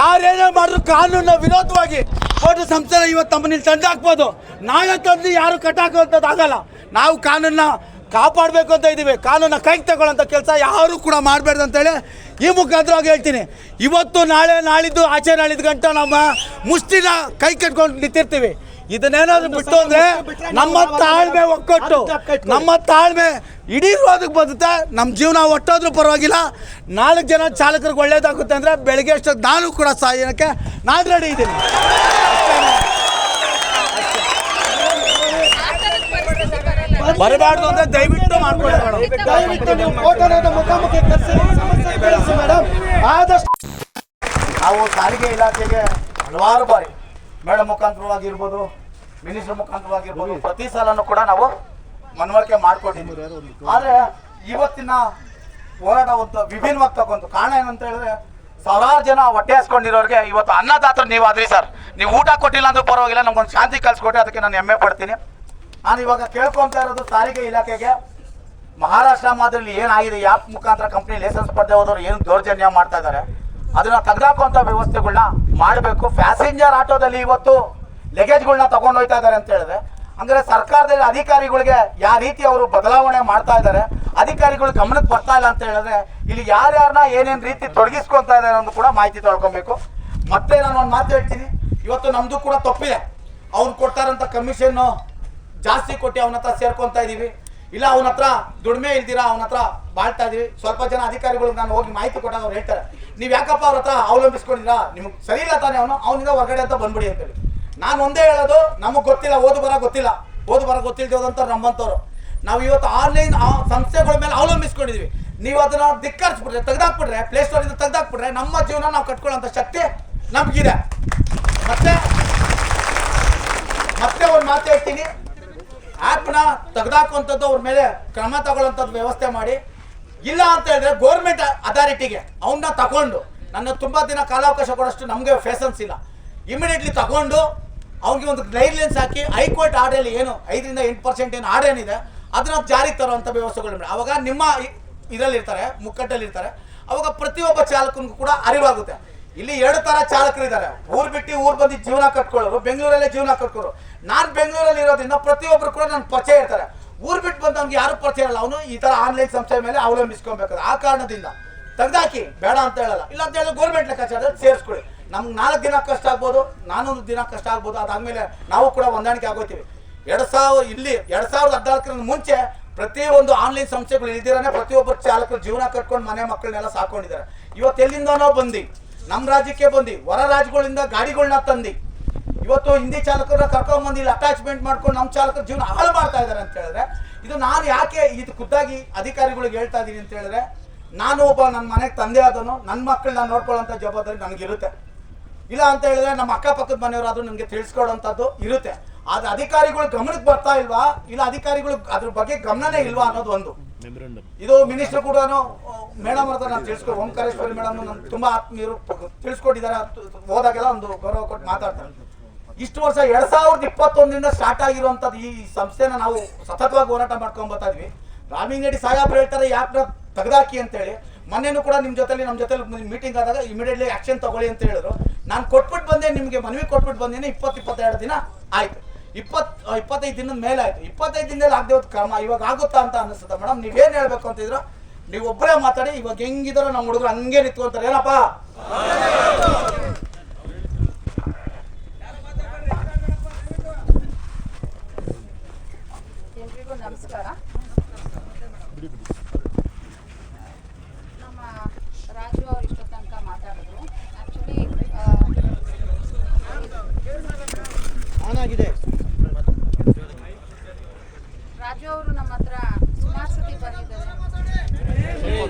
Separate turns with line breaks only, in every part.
ಯಾರೇನೇ ಮಾಡಿದ್ರು ಕಾನೂನಿನ ವಿರೋಧವಾಗಿ ಕೋರ್ಟ್ ಸಂಸ್ಥೆ ಇವತ್ತು ತಮ್ಮಲ್ಲಿ ತಂದು ಹಾಕ್ಬೋದು. ನಾಳೆ ತಂದು ಯಾರು ಕಟ್ಟಾಕುವಂಥದ್ದು ಆಗಲ್ಲ. ನಾವು ಕಾನೂನನ್ನ ಕಾಪಾಡಬೇಕು ಅಂತ ಇದ್ದೀವಿ. ಕಾನೂನ ಕೈಗೆ ತಗೊಳ್ಳೋಂಥ ಕೆಲಸ ಯಾರು ಕೂಡ ಮಾಡಬೇಡ್ದು ಅಂತೇಳಿ ಈ ಮುಖಾಂತರವಾಗಿ ಹೇಳ್ತೀನಿ. ಇವತ್ತು ನಾಳೆ ನಾಳಿದ್ದು ಆಚೆ ನಾಳಿದ್ದು ಗಂಟ ನಮ್ಮ ಮುಷ್ಟಿನ ಕೈ ಕಟ್ಕೊಂಡು ನಿಂತಿರ್ತೀವಿ. ಇದನ್ನೇನಾದ್ರು ಬಿಟ್ಟು ಅಂದರೆ ನಮ್ಮ ತಾಳ್ಮೆ ಒಕ್ಕಟ್ಟು, ನಮ್ಮ ತಾಳ್ಮೆ ಇಡೀ ರೋದಕ್ಕೆ ಬರುತ್ತೆ. ನಮ್ಮ ಜೀವನ ಒಟ್ಟೋದ್ರೂ ಪರವಾಗಿಲ್ಲ. 4 ಜನ ಚಾಲಕರಿಗೆ ಒಳ್ಳೇದಾಗುತ್ತೆ ಅಂದರೆ ಬೆಳಗ್ಗೆ ಅಷ್ಟೊತ್ತು ನಾನು ಕೂಡ ಸಾಯಕ್ಕೆ ನಾನು ರೆಡಿ ಇದ್ದೀನಿ. ಬರಬಾರ್ದು ಅಂದರೆ ದಯವಿಟ್ಟು ಮಾಡ್ಕೊಳ್ಳಿ. ನಾವು ಸಾರಿಗೆ ಇಲಾಖೆಗೆ ಹಲವಾರು ಬಾರಿ ಮೇಡಮ್ ಮುಖಾಂತರವಾಗಿರ್ಬೋದು, ಮಿನಿಸ್ಟರ್ ಮುಖಾಂತರವಾಗಿರ್ಬೋದು, ಪ್ರತಿ ಸಲನೂ ಕೂಡ ನಾವು ಮನವರಿಕೆ ಮಾಡ್ಕೊಟ್ಟಿದ್ದೀವಿ. ಆದರೆ ಇವತ್ತಿನ ಹೋರಾಟ ಒಂದು ವಿಭಿನ್ನವಾಗಿ ತಗೊಂಡು ಕಾರಣ ಏನಂತ ಹೇಳಿದ್ರೆ, ಸಾವಿರಾರು ಜನ ಹೊಟ್ಟೆ ಹಾಸ್ಕೊಂಡಿರೋರಿಗೆ ಇವತ್ತು ಅನ್ನದಾತರು ನೀವು ಆದ್ರಿ ಸರ್. ನೀವು ಊಟ ಕೊಟ್ಟಿಲ್ಲ ಅಂದ್ರೂ ಪರವಾಗಿಲ್ಲ, ನಮ್ಗೊಂದು ಶಾಂತಿ ಕಲಿಸ್ಕೊಟ್ಟೆ, ಅದಕ್ಕೆ ನಾನು ಹೆಮ್ಮೆ ಪಡ್ತೀನಿ. ನಾನು ಇವಾಗ ಕೇಳ್ಕೊತಾ ಇರೋದು ಸಾರಿಗೆ ಇಲಾಖೆಗೆ, ಮಹಾರಾಷ್ಟ್ರ ಮಾದರಿಯಲ್ಲಿ ಏನಾಗಿದೆ, ಯಾಪ್ ಮುಖಾಂತರ ಕಂಪ್ನಿ ಲೈಸೆನ್ಸ್ ಪಡೆದೇ ಹೋದವರು ಏನು ದೌರ್ಜನ್ಯ ಮಾಡ್ತಾ ಇದ್ದಾರೆ, ಅದನ್ನ ತೆಗೆದಾಕುವಂಥ ವ್ಯವಸ್ಥೆಗಳನ್ನ ಮಾಡಬೇಕು. ಪ್ಯಾಸೆಂಜರ್ ಆಟೋದಲ್ಲಿ ಇವತ್ತು ಲಗೇಜ್ಗಳನ್ನ ತಗೊಂಡು ಹೋಗ್ತಾ ಇದ್ದಾರೆ ಅಂತ ಹೇಳಿದ್ರೆ, ಅಂದರೆ ಸರ್ಕಾರದಲ್ಲಿ ಅಧಿಕಾರಿಗಳಿಗೆ ಯಾವ ರೀತಿ ಅವರು ಬದಲಾವಣೆ ಮಾಡ್ತಾ ಇದ್ದಾರೆ, ಅಧಿಕಾರಿಗಳು ಗಮನಕ್ಕೆ ಬರ್ತಾ ಇಲ್ಲ ಅಂತ ಹೇಳಿದ್ರೆ, ಇಲ್ಲಿ ಯಾರ್ಯಾರನ್ನ ಏನೇನು ರೀತಿ ತೊಡಗಿಸ್ಕೊತಾ ಇದ್ದಾರೆ ಅನ್ನೋದು ಕೂಡ ಮಾಹಿತಿ ತೊಳ್ಕೊಬೇಕು. ಮತ್ತೆ ನಾನು ಒಂದು ಮಾತು ಹೇಳ್ತೀನಿ, ಇವತ್ತು ನಮ್ಮದು ಕೂಡ ತಪ್ಪಿದೆ. ಅವ್ನು ಕೊಡ್ತಾರಂಥ ಕಮಿಷನ್ನು ಜಾಸ್ತಿ ಕೊಟ್ಟು ಅವನ ಹತ್ರ ಸೇರ್ಕೊತಾ ಇದ್ದೀವಿ, ಇಲ್ಲ ಅವನ ಹತ್ರ ದುಡಿಮೆ ಇಲ್ದಿರಾ ಅವನ ಹತ್ರ ಬಾಳ್ತಾ ಇದೀವಿ. ಸ್ವಲ್ಪ ಜನ ಅಧಿಕಾರಿಗಳಿಗೆ ನಾನು ಹೋಗಿ ಮಾಹಿತಿ ಕೊಟ್ಟಾಗ ಅವ್ರು ಹೇಳ್ತಾರೆ, ನೀವು ಯಾಕಪ್ಪ ಅವ್ರ ಹತ್ರ ಅವಲಂಬಿಸ್ಕೊಂಡಿದ್ದೀರಾ, ನಿಮ್ಗೆ ಸರಿ ಇಲ್ಲ ತಾನೇ, ಅವನಿಂದ ಹೊರಗಡೆ ಅಂತ ಬಂದ್ಬಿಡಿ ಅಂತೇಳಿ. ನಾನು ಒಂದೇ ಹೇಳೋದು, ನಮಗೆ ಗೊತ್ತಿಲ್ಲ, ಓದು ಬರ ಗೊತ್ತಿಲ್ಲದೆ ಹೋದಂಥ ನಮ್ಮಂಥವ್ರು ನಾವು ಇವತ್ತು ಆನ್ಲೈನ್ ಸಂಸ್ಥೆಗಳ ಮೇಲೆ ಅವಲಂಬಿಸ್ಕೊಂಡಿದ್ದೀವಿ. ನೀವು ಅದನ್ನ ಧಿಕ್ಕರಿಸ್ಬಿಟ್ರೆ, ತೆಗೆದಾಕ್ಬಿಟ್ರೆ, ಪ್ಲೇಸ್ಟೋರಿಂದ ತೆಗೆದಾಕ್ಬಿಟ್ರೆ ನಮ್ಮ ಜೀವನ ನಾವು ಕಟ್ಕೊಳ್ಳೋಂಥ ಶಕ್ತಿ ನಮಗಿದೆ. ಮತ್ತೆ ಒಂದು ಮಾತು ಹೇಳ್ತೀನಿ, ಆ್ಯಪ್ನ ತೆಗೆದಾಕುವಂಥದ್ದು ಅವ್ರ ಮೇಲೆ ಕ್ರಮ ತಗೊಳ್ಳೋಂಥದ್ದು ವ್ಯವಸ್ಥೆ ಮಾಡಿ. ಇಲ್ಲ ಅಂತ ಹೇಳಿದ್ರೆ ಗೌರ್ಮೆಂಟ್ ಅಥಾರಿಟಿಗೆ ಅವನ್ನ ತಗೊಂಡು, ನನ್ನ ತುಂಬ ದಿನ ಕಾಲಾವಕಾಶ ಕೊಡೋಷ್ಟು ನಮಗೆ ಫೇಸನ್ಸ್ ಇಲ್ಲ, ಇಮಿಡಿಯೇಟ್ಲಿ ತಗೊಂಡು ಅವ್ನಿಗೆ ಒಂದು ಗೈಡ್ಲೈನ್ಸ್ ಹಾಕಿ ಹೈಕೋರ್ಟ್ ಆರ್ಡರಲ್ಲಿ ಏನು 5ರಿಂದ 8% ಏನು ಆರ್ಡರ್ ಏನಿದೆ ಅದನ್ನ ಜಾರಿಗೆ ತರುವಂಥ ವ್ಯವಸ್ಥೆಗಳು. ಅವಾಗ ನಿಮ್ಮ ಇದರಲ್ಲಿರ್ತಾರೆ, ಮುಕ್ಕಟ್ಟಲ್ಲಿರ್ತಾರೆ, ಅವಾಗ ಪ್ರತಿಯೊಬ್ಬ ಚಾಲಕನಿಗೂ ಕೂಡ ಅರಿವಾಗುತ್ತೆ. ಇಲ್ಲಿ 2 ಥರ ಚಾಲಕರಿದ್ದಾರೆ, ಊರು ಬಿಟ್ಟು ಊರು ಬಂದು ಜೀವನ ಕಟ್ಕೊಳ್ಳೋರು, ಬೆಂಗಳೂರಲ್ಲೇ ಜೀವನ ಕಟ್ಕೊಳ್ಳೋರು. ನಾನು ಬೆಂಗಳೂರಲ್ಲಿ ಇರೋದ್ರಿಂದ ಪ್ರತಿಯೊಬ್ಬರು ಕೂಡ ನನ್ನ ಪರಿಚಯ ಇರ್ತಾರೆ. ಊರು ಬಿಟ್ಟು ಬಂದವ್ನಿಗೆ ಯಾರು ಪರಿಚಯ ಇರಲ್ಲ, ಅವನು ಈ ಥರ ಆನ್ಲೈನ್ ಸಂಸ್ಥೆ ಮೇಲೆ ಅವಲಂಬಿಸ್ಕೊಬೇಕಾದ್ರೆ. ಆ ಕಾರಣದಿಂದ ತೆಗೆದಾಕಿ, ಬೇಡ ಅಂತ ಹೇಳಲ್ಲ. ಇಲ್ಲ ಅಂತ ಹೇಳಿದ್ರೆ ಗೌರ್ಮೆಂಟ್ ಲೆಕ್ಕಾಚಾರದಲ್ಲಿ ಸೇರಿಸ್ಕೊಳ್ಳಿ. ನಮ್ಗೆ 4 ದಿನ ಕಷ್ಟ ಆಗ್ಬೋದು, 400 ದಿನ ಕಷ್ಟ ಆಗ್ಬೋದು. ಅದಾದಮೇಲೆ ನಾವು ಕೂಡ ಹೊಂದಾಣಿಕೆ ಆಗೋತೀವಿ. 2014 ಮುಂಚೆ ಪ್ರತಿಯೊಂದು ಆನ್ಲೈನ್ ಸಂಸ್ಥೆಗಳು ಇಲ್ದಿರಾನೆ ಪ್ರತಿಯೊಬ್ಬರು ಚಾಲಕರು ಜೀವನ ಕಟ್ಕೊಂಡು ಮನೆ ಮಕ್ಕಳನ್ನೆಲ್ಲ ಸಾಕೊಂಡಿದ್ದಾರೆ. ಇವತ್ತು ಎಲ್ಲಿಂದನೋ ಬಂದು ನಮ್ಮ ರಾಜ್ಯಕ್ಕೆ ಬಂದು ಹೊರ ರಾಜ್ಯಗಳಿಂದ ಗಾಡಿಗಳನ್ನ ತಂದು ಇವತ್ತು ಹಿಂದಿ ಚಾಲಕರನ್ನ ಕರ್ಕೊಂಡ್ಬಂದು ಇಲ್ಲಿ ಅಟ್ಯಾಚ್ಮೆಂಟ್ ಮಾಡ್ಕೊಂಡು ನಮ್ಮ ಚಾಲಕರ ಜೀವನ ಹಾಳು ಮಾಡ್ತಾ ಇದ್ದಾರೆ ಅಂತ ಹೇಳಿದ್ರೆ, ಇದು ನಾನು ಯಾಕೆ ಇದು ಖುದ್ದಾಗಿ ಅಧಿಕಾರಿಗಳಿಗೆ ಹೇಳ್ತಾ ಇದ್ದೀನಿ ಅಂತ ಹೇಳಿದ್ರೆ, ನಾನು ಒಬ್ಬ ನನ್ನ ಮನೆಗೆ ತಂದೆ ಆದನು, ನನ್ನ ಮಕ್ಕಳನ್ನ ನೋಡ್ಕೊಳ್ಳೋಂಥ ಜವಾಬ್ದಾರಿ ನನಗಿರುತ್ತೆ. ಇಲ್ಲ ಅಂತ ಹೇಳಿದ್ರೆ ನಮ್ಮ ಅಕ್ಕಪಕ್ಕದ ಮನೆಯವರಾದ್ರೂ ನಮಗೆ ತಿಳಿಸ್ಕೊಡೋಂಥದ್ದು ಇರುತ್ತೆ. ಆದ್ರೆ ಅಧಿಕಾರಿಗಳು ಗಮನಕ್ಕೆ ಬರ್ತಾ ಇಲ್ವಾ, ಇಲ್ಲ ಅಧಿಕಾರಿಗಳು ಅದ್ರ ಬಗ್ಗೆ ಗಮನನೇ ಇಲ್ವಾ ಅನ್ನೋದು ಒಂದು. ಇದು ಮಿನಿಸ್ಟರ್ ಕೂಡ ಮೇಡಮ್ ಅಂತ ನಾನು ತಿಳಿಸ್ಕೊ, ಓಂಕಾರೇಶ್ವರಿ ಮೇಡಮ್ ನನ್ಗೆ ತುಂಬಾ ಆತ್ಮೀಯರು ತಿಳಿಸ್ಕೊಟ್ಟಿದ್ದಾರೆ. ಹೋದಾಗೆಲ್ಲ ಒಂದು ಗೌರವ ಕೊಟ್ಟು ಮಾತಾಡ್ತಾರೆ. ಇಷ್ಟು ವರ್ಷ 2021 ಸ್ಟಾರ್ಟ್ ಆಗಿರುವಂಥದ್ದು ಈ ಸಂಸ್ಥೆನ ನಾವು ಸತತವಾಗಿ ಹೋರಾಟ ಮಾಡ್ಕೊಂಡ್ ಬರ್ತಾ ಇದ್ವಿ. ರಾಮಿಂಗಡಿ ಸಾಹೇಬ್ರು ಹೇಳ್ತಾರೆ ಯಾಕೆ ತೆಗೆದಾಕಿ ಅಂತೇಳಿ. ಮೊನ್ನೆನೂ ಕೂಡ ನಮ್ಮ ಜೊತೆಲಿ ಮೀಟಿಂಗ್ ಆದಾಗ ಇಮಿಡಿಯೇಟ್ಲಿ ಆಕ್ಷನ್ ತಗೊಳ್ಳಿ ಅಂತ ಹೇಳಿದ್ರು. ನಾನು ಕೊಟ್ಬಿಟ್ಟು ಬಂದೆ, ನಿಮಗೆ ಮನವಿ ಕೊಟ್ಬಿಟ್ಟು ಬಂದೇನೆ. 20-22 ದಿನ ಆಯ್ತು, 25 ದಿನದ ಮೇಲೆ ಆಯ್ತು. 25 ದಿನದಲ್ಲಿ ಆಗದೆ ಹೋದ ಕ್ರಮ ಇವಾಗ ಆಗುತ್ತಾ ಅಂತ ಅನಿಸುತ್ತೆ. ಮೇಡಮ್ ನೀವೇನು ಹೇಳ್ಬೇಕು ಅಂತಿದ್ರು, ನೀವು ಒಬ್ಬರೇ ಮಾತಾಡಿ. ಇವಾಗ ಹೆಂಗಿದಾರೋ ನಮ್ಮ ಹುಡುಗರು ಹಂಗೆ ನಿಂತ್ಕೊಂತಾರೆ. ಏನಪ್ಪ
ಎಲ್ರಿಗೂ ನಮಸ್ಕಾರ. ನಮ್ಮ ರಾಜು ಅವರು ಇಷ್ಟ ತನಕ ಮಾತಾಡಿದ್ರು. ಆ್ಯಕ್ಚುಲಿ ರಾಜು ಅವರು ನಮ್ಮ ಹತ್ರ ಸುಮಾರು ಸತಿ ಬಂದಿದ್ದಾರೆ.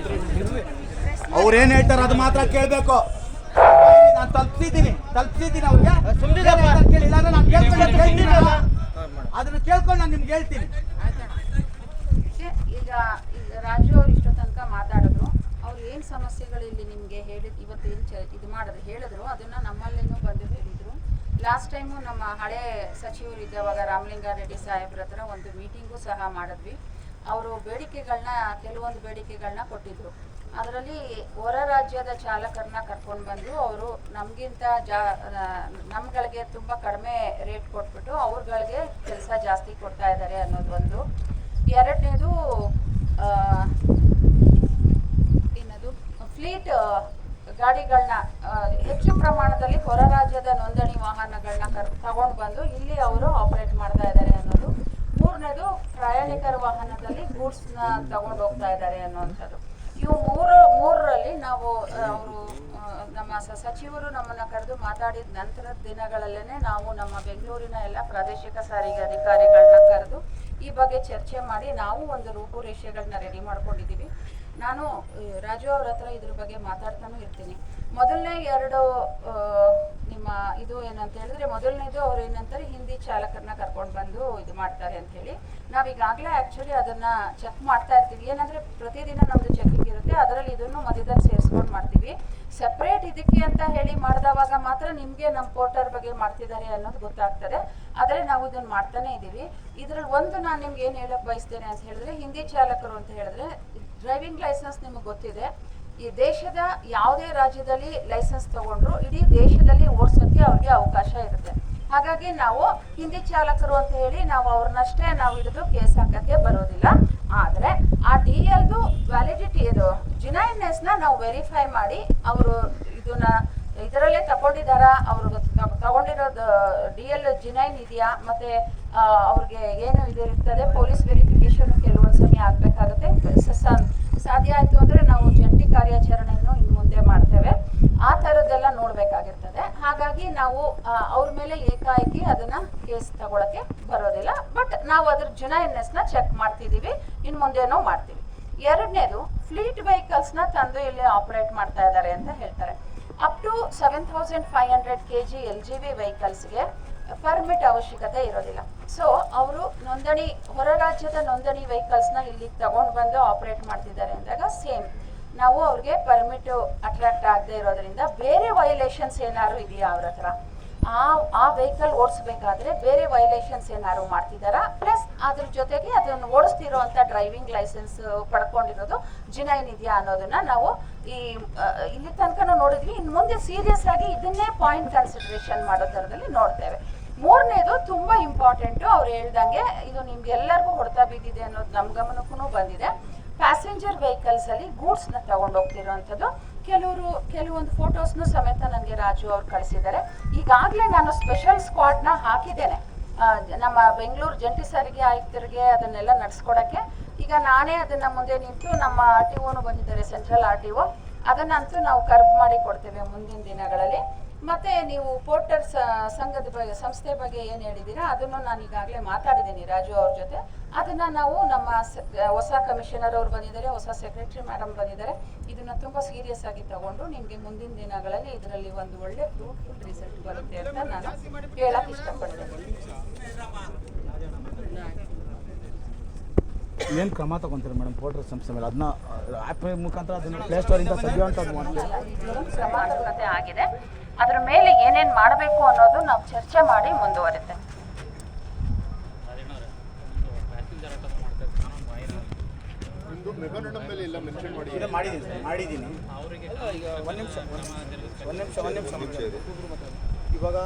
ಅವ್ರೇನ್ ಹೇಳ್ತಾರೆ ಅದು ಮಾತ್ರ ಕೇಳಬೇಕು. ನಾನು ತಲುಪಿಸಿದ್ದೀನಿ ಅವ್ರಿಗೆ ಕೇಳಿಲ್ಲ ಅಂದ್ರೆ ನಾನು ಕೇಳ್ತೀನಿ, ಅದನ್ನ ಕೇಳ್ಕೊಂಡು ನಾನು ನಿಮ್ಗೆ ಹೇಳ್ತೀನಿ.
ಈಗ ರಾಜು ಅವರು ಇಷ್ಟ ತನಕ ಮಾತಾಡಿದ್ರು. ಅವ್ರು ಏನು ಸಮಸ್ಯೆಗಳು ಇಲ್ಲಿ ನಿಮಗೆ ಇವತ್ತು ಇದು ಹೇಳಿದ್ರು, ಅದನ್ನ ನಮ್ಮಲ್ಲೇನೂ ಬಂದು ಹೇಳಿದ್ರು. ಲಾಸ್ಟ್ ಟೈಮು ನಮ್ಮ ಹಳೆ ಸಚಿವರು ಇದ್ದವಾಗ ರಾಮಲಿಂಗಾರೆಡ್ಡಿ ಸಾಹೇಬ್ರ ಹತ್ರ ಒಂದು ಮೀಟಿಂಗು ಸಹ ಮಾಡಿದ್ವಿ. ಅವರು ಕೆಲವೊಂದು ಬೇಡಿಕೆಗಳನ್ನ ಕೊಟ್ಟಿದ್ರು. ಅದರಲ್ಲಿ ಹೊರ ರಾಜ್ಯದ ಚಾಲಕರನ್ನ ಕರ್ಕೊಂಡು ಬಂದು ಅವರು ನಮಗಿಂತ ನಮ್ಗಳಿಗೆ ತುಂಬ ಕಡಿಮೆ ರೇಟ್ ಕೊಟ್ಬಿಟ್ಟು ಅವ್ರಗಳಿಗೆ ಕೆಲಸ ಜಾಸ್ತಿ ಕೊಡ್ತಾ ಇದ್ದಾರೆ ಅನ್ನೋದು ಒಂದು. ಎರಡನೇದು ಏನದು ಫ್ಲೀಟ್ ಗಾಡಿಗಳನ್ನ ಹೆಚ್ಚು ಪ್ರಮಾಣದಲ್ಲಿ ಹೊರ ರಾಜ್ಯದ ನೋಂದಣಿ ವಾಹನಗಳನ್ನ ತಗೊಂಡು ಬಂದು ಇಲ್ಲಿ ಅವರು ಆಪರೇಟ್ ಮಾಡ್ತಾ ಇದ್ದಾರೆ ಅನ್ನೋದು. ಮೂರನೇದು ಪ್ರಯಾಣಿಕರ ವಾಹನದಲ್ಲಿ ಗೂಡ್ಸ್ನ ತಗೊಂಡು ಹೋಗ್ತಾ ಇದ್ದಾರೆ ಅನ್ನುವಂಥದ್ದು. ಇವು ಮೂರರಲ್ಲಿ ನಾವು ಅವರು ನಮ್ಮ ಸಚಿವರು ನಮ್ಮನ್ನು ಕರೆದು ಮಾತಾಡಿದ ನಂತರದ ದಿನಗಳಲ್ಲೇ ನಾವು ನಮ್ಮ ಬೆಂಗಳೂರಿನ ಎಲ್ಲ ಪ್ರಾದೇಶಿಕ ಸಾರಿಗೆ ಅಧಿಕಾರಿಗಳನ್ನ ಕರೆದು ಈ ಬಗ್ಗೆ ಚರ್ಚೆ ಮಾಡಿ ನಾವು ಒಂದು ರೂಪುರೇಷೆಗಳನ್ನ ರೆಡಿ ಮಾಡ್ಕೊಂಡಿದ್ದೀವಿ. ನಾನು ರಾಜು ಅವ್ರ ಹತ್ರ ಇದ್ರ ಬಗ್ಗೆ ಮಾತಾಡ್ತಾನೂ ಇರ್ತೀನಿ. ಮೊದಲನೇ ಎರಡು ನಿಮ್ಮ ಇದು ಏನಂತ ಹೇಳಿದ್ರೆ, ಮೊದಲನೇದು ಅವ್ರು ಏನಂತಾರೆ ಹಿಂದಿ ಚಾಲಕರನ್ನ ಕರ್ಕೊಂಡು ಬಂದು ಇದು ಮಾಡ್ತಾರೆ ಅಂತ ಹೇಳಿ. ನಾವೀಗಾಗಲೇ ಆ್ಯಕ್ಚುಲಿ ಅದನ್ನು ಚೆಕ್ ಮಾಡ್ತಾ ಇರ್ತೀವಿ. ಏನಂದರೆ ಪ್ರತಿದಿನ ನಮ್ಮದು ಚೆಕಿಂಗ್ ಇರುತ್ತೆ, ಅದರಲ್ಲಿ ಇದನ್ನು ಮಧ್ಯದಲ್ಲಿ ಸೇರಿಸ್ಕೊಂಡು ಮಾಡ್ತೀವಿ. ಸಪ್ರೇಟ್ ಇದಕ್ಕೆ ಅಂತ ಹೇಳಿ ಮಾಡಿದವಾಗ ಮಾತ್ರ ನಿಮಗೆ ನಮ್ಮ ಪೋರ್ಟರ್ ಬಗ್ಗೆ ಮಾಡ್ತಿದ್ದಾರೆ ಅನ್ನೋದು ಗೊತ್ತಾಗ್ತದೆ. ಆದರೆ ನಾವು ಇದನ್ನು ಮಾಡ್ತಾನೆ ಇದ್ದೀವಿ. ಇದರಲ್ಲಿ ಒಂದು ನಾನು ನಿಮ್ಗೆ ಏನು ಹೇಳಕ್ಕೆ ಬಯಸ್ತೇನೆ ಅಂತ ಹೇಳಿದ್ರೆ, ಹಿಂದಿ ಚಾಲಕರು ಅಂತ ಹೇಳಿದ್ರೆ ಡ್ರೈವಿಂಗ್ ಲೈಸೆನ್ಸ್ ನಿಮಗೆ ಗೊತ್ತಿದೆ. ಈ ದೇಶದ ಯಾವುದೇ ರಾಜ್ಯದಲ್ಲಿ ಲೈಸೆನ್ಸ್ ತಗೊಂಡ್ರು ಇಡೀ ದೇಶದಲ್ಲಿ ಓಡಿಸೋಕ್ಕೆ ಅವ್ರಿಗೆ ಅವಕಾಶ ಇರುತ್ತೆ. ಹಾಗಾಗಿ ನಾವು ಹಿಂದಿ ಚಾಲಕರು ಅಂತ ಹೇಳಿ ನಾವು ಅವ್ರನ್ನಷ್ಟೇ ನಾವು ಹಿಡಿದು ಕೇಸ್ ಹಾಕಕ್ಕೆ ಬರೋದಿಲ್ಲ. ಆದರೆ ಆ DLದು ವ್ಯಾಲಿಡಿಟಿ ಇದು ಜಿನೈನ್ನೆಸ್ನ ನಾವು ವೆರಿಫೈ ಮಾಡಿ ಅವರು ಇದರಲ್ಲೇ ತಗೊಂಡಿದ್ದಾರಾ, ಅವರು ತಗೊಂಡಿರೋದು DL ಜಿನೈನ್ ಇದೆಯಾ, ಮತ್ತೆ ಅವ್ರಿಗೆ ಏನು ಇದು ಇರ್ತದೆ ಪೊಲೀಸ್ ವೆರಿಫಿಕೇಶನ್ ಕೆಲವೊಂದು ಸಮಯ ಆಗಬೇಕಾಗುತ್ತೆ. ಸಾಧ್ಯ ಆಯಿತು ಅಂದರೆ ನಾವು ಜಂಟಿ ಕಾರ್ಯಾಚರಣೆಯನ್ನು ಇನ್ನು ಮುಂದೆ ಮಾಡ್ತೇವೆ. ಆ ಥರದ್ದೆಲ್ಲ ನೋಡಬೇಕಾಗಿರ್ತದೆ. ಹಾಗಾಗಿ ನಾವು ಅವ್ರ ಮೇಲೆ ಏಕಾಏಕಿ ಅದನ್ನು ಕೇಸ್ ತಗೊಳಕ್ಕೆ ಬರೋದಿಲ್ಲ. ಬಟ್ ನಾವು ಅದ್ರ ಜಿನೈನ್ನೆಸ್ನ ಚೆಕ್ ಮಾಡ್ತಿದ್ದೀವಿ, ಇನ್ನು ಮುಂದೆನೂ ಮಾಡ್ತೀವಿ. ಎರಡನೇದು ಫ್ಲೀಟ್ ವೆಹಿಕಲ್ಸ್ನ ತಂದು ಇಲ್ಲಿ ಆಪರೇಟ್ ಮಾಡ್ತಾ ಇದ್ದಾರೆ ಅಂತ ಹೇಳ್ತಾರೆ. ಅಪ್ ಟು 7500 kg LGV ವೆಹಿಕಲ್ಸ್ಗೆ ಪರ್ಮಿಟ್ ಅವಶ್ಯಕತೆ ಇರೋದಿಲ್ಲ. ಸೊ ಅವರು ಹೊರ ರಾಜ್ಯದ ನೋಂದಣಿ ವೆಹಿಕಲ್ಸ್ನ ಇಲ್ಲಿಗೆ ತಗೊಂಡು ಬಂದು ಆಪರೇಟ್ ಮಾಡ್ತಿದ್ದಾರೆ ಅಂದಾಗ ಸೇಮ್ ನಾವು ಅವ್ರಿಗೆ ಪರ್ಮಿಟ್ ಅಟ್ರಾಕ್ಟ್ ಆಗದೆ ಇರೋದ್ರಿಂದ ಬೇರೆ ವೈಲೇಷನ್ಸ್ ಏನಾದ್ರು ಇದೆಯಾ ಅವ್ರ ಹತ್ರ, ಆ ವೆಹಿಕಲ್ ಓಡಿಸ್ಬೇಕಾದ್ರೆ ಬೇರೆ ವೈಲೇಷನ್ಸ್ ಏನಾದ್ರು ಮಾಡ್ತಿದ್ದಾರಾ, ಪ್ಲಸ್ ಅದ್ರ ಜೊತೆಗೆ ಅದನ್ನು ಓಡಿಸ್ತಿರೋ ಅಂತ ಡ್ರೈವಿಂಗ್ ಲೈಸೆನ್ಸ್ ಪಡ್ಕೊಂಡಿರೋದು ಜಿನೈನ್ ಇದೆಯಾ ಅನ್ನೋದನ್ನ ನಾವು ಇಲ್ಲಿ ತನಕನೂ ನೋಡಿದ್ವಿ. ಇನ್ನು ಮುಂದೆ ಸೀರಿಯಸ್ ಆಗಿ ಇದನ್ನೇ ಪಾಯಿಂಟ್ ಕನ್ಸಿಡರೇಷನ್ ಮಾಡೋ ಥರದಲ್ಲಿ ನೋಡ್ತೇವೆ. ಮೂರನೇದು ತುಂಬಾ ಇಂಪಾರ್ಟೆಂಟು, ಅವ್ರು ಹೇಳ್ದಂಗೆ ಇದು ನಿಮ್ಗೆ ಎಲ್ಲರಿಗೂ ಹೊಡೆತ ಬಿದ್ದಿದೆ ಅನ್ನೋದು ನಮ್ಮ ಗಮನಕ್ಕೂ ಬಂದಿದೆ. ಪ್ಯಾಸೆಂಜರ್ ವೆಹಿಕಲ್ಸ್ ಅಲ್ಲಿ ಗೂಡ್ಸ್ನ ತಗೊಂಡು ಹೋಗ್ತಿರೋವಂಥದ್ದು. ಕೆಲವೊಂದು ಫೋಟೋಸ್ನು ಸಮೇತ ನನಗೆ ರಾಜು ಅವ್ರು ಕಳಿಸಿದ್ದಾರೆ. ಈಗಾಗಲೇ ನಾನು ಸ್ಪೆಷಲ್ ಸ್ಕ್ವಾಡ್ನ ಹಾಕಿದ್ದೇನೆ ನಮ್ಮ ಬೆಂಗಳೂರು ಜಂಟಿ ಸಾರಿಗೆ ಆಯುಕ್ತರಿಗೆ ಅದನ್ನೆಲ್ಲ ನಡೆಸ್ಕೊಡಕ್ಕೆ. ಈಗ ನಾನೇ ಅದನ್ನ ಮುಂದೆ ನಿಂತು ನಮ್ಮ RTOನು ಬಂದಿದ್ದಾರೆ, ಸೆಂಟ್ರಲ್ RTO, ಅದನ್ನಂತೂ ನಾವು ಕರ್ಬ್ ಮಾಡಿ ಕೊಡ್ತೇವೆ ಮುಂದಿನ ದಿನಗಳಲ್ಲಿ. ಮತ್ತೆ ನೀವು ಪೋರ್ಟರ್ ಸಂಸ್ಥೆ ಬಗ್ಗೆ ಏನು ಹೇಳಿದ್ದೀರಾ ಅದನ್ನು ನಾನು ಈಗಾಗಲೇ ಮಾತಾಡಿದ್ದೀನಿ ರಾಜು ಅವ್ರ ಜೊತೆ. ಅದನ್ನ ನಾವು ನಮ್ಮ ಹೊಸ ಕಮಿಷನರ್ ಅವ್ರು ಬಂದಿದ್ದಾರೆ, ಹೊಸ ಸೆಕ್ರೆಟರಿ ಮೇಡಮ್ ಬಂದಿದ್ದಾರೆ. ಇದನ್ನ ತುಂಬಾ ಸೀರಿಯಸ್ ಆಗಿ ತಗೊಂಡು ನಿಮಗೆ ಮುಂದಿನ ದಿನಗಳಲ್ಲಿ ಇದರಲ್ಲಿ ಒಂದು ಒಳ್ಳೆ ಫ್ರೂಟ್ಫುಲ್ ರಿಸಲ್ಟ್ ಬರುತ್ತೆ ಅಂತ ನಾನು ಹೇಳಕ್ ಇಷ್ಟಪಡ್ತೇನೆ.
ಏನು ಕ್ರಮ ತಗೊಂತೀರಿ ಮೇಡಮ್ ಪೋರ್ಟರ್ ಸಂಸ್ಥೆ ಮೇಲೆ? ಅದನ್ನ ಆ್ಯಪ್ ಮುಖಾಂತರ ಅದನ್ನ ಪ್ಲೇ ಸ್ಟೋರಿಂದ ತೆಗೆಯುವಂಥದ್ದು
ಕ್ರಮಾನುಗತೆ ಆಗಿದೆ. ಅದರ ಮೇಲೆ ಏನೇನು ಮಾಡಬೇಕು ಅನ್ನೋದು ನಾವು ಚರ್ಚೆ ಮಾಡಿ ಮುಂದುವರಿತೆ.
ಮಾಡಿದ್ದೀನಿ. ಒಂದು ನಿಮಿಷ ಇವಾಗ